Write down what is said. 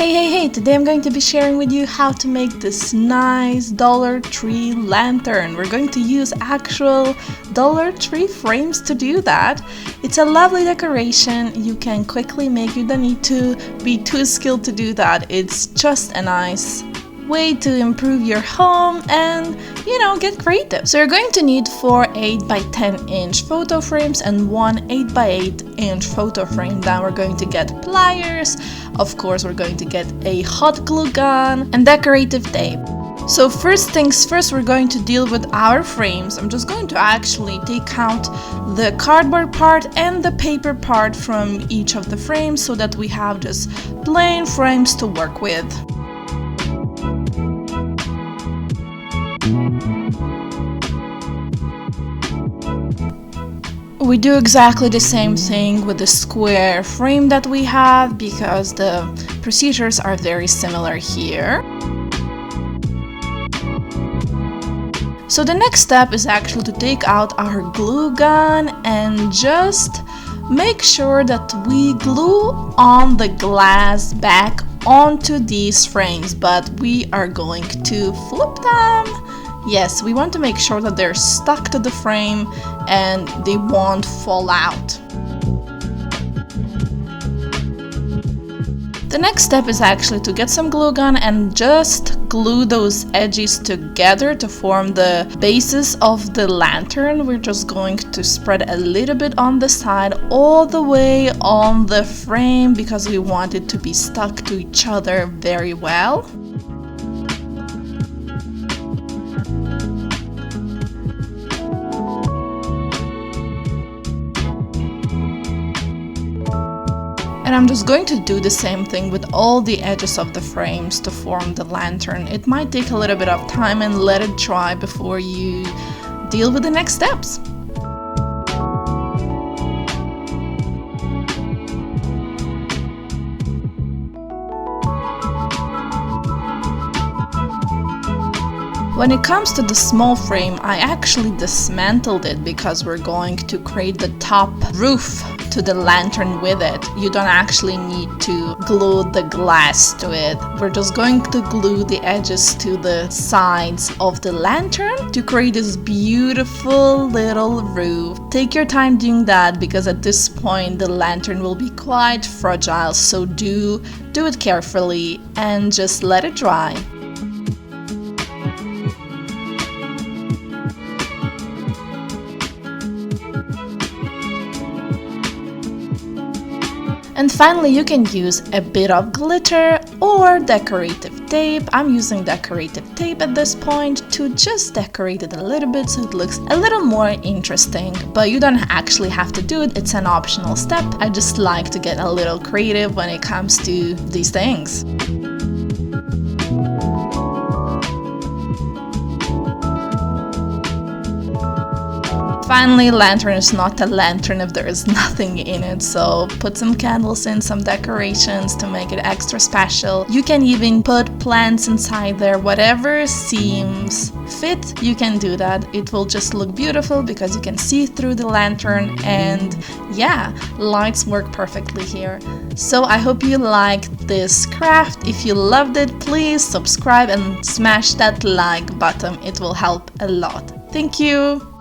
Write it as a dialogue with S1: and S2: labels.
S1: Hey, today I'm going to be sharing with you how to make this nice Dollar Tree lantern. We're going to use actual Dollar Tree frames to do that. It's a lovely decoration. You can quickly make, you don't need to be too skilled to do that. It's just a nice way to improve your home and get creative. So you're going to need 4 8x10-inch photo frames and 1 8x8-inch photo frame. Then we're going to get pliers, of course we're going to get a hot glue gun and decorative tape. So first things first, we're going to deal with our frames. I'm just going to actually take out the cardboard part and the paper part from each of the frames so that we have just plain frames to work with. We do exactly the same thing with the square frame that we have because the procedures are very similar here. So the next step is actually to take out our glue gun and just make sure that we glue on the glass back onto these frames, but we are going to flip them. Yes, we want to make sure that they're stuck to the frame and they won't fall out. The next step is actually to get some glue gun and just glue those edges together to form the basis of the lantern. We're just going to spread a little bit on the side all the way on the frame because we want it to be stuck to each other very well. And I'm just going to do the same thing with all the edges of the frames to form the lantern. It might take a little bit of time and let it dry before you deal with the next steps. When it comes to the small frame, I actually dismantled it because we're going to create the top roof to the lantern with it. You don't actually need to glue the glass to it. We're just going to glue the edges to the sides of the lantern to create this beautiful little roof. Take your time doing that because at this point the lantern will be quite fragile, so do it carefully and just let it dry. And finally, you can use a bit of glitter or decorative tape. I'm using decorative tape at this point to just decorate it a little bit so it looks a little more interesting. But you don't actually have to do it, it's an optional step. I just like to get a little creative when it comes to these things. Finally, lantern is not a lantern if there is nothing in it, so put some candles in, some decorations to make it extra special. You can even put plants inside there, whatever seems fit, you can do that. It will just look beautiful because you can see through the lantern and yeah, lights work perfectly here. So I hope you liked this craft. If you loved it, please subscribe and smash that like button. It will help a lot. Thank you!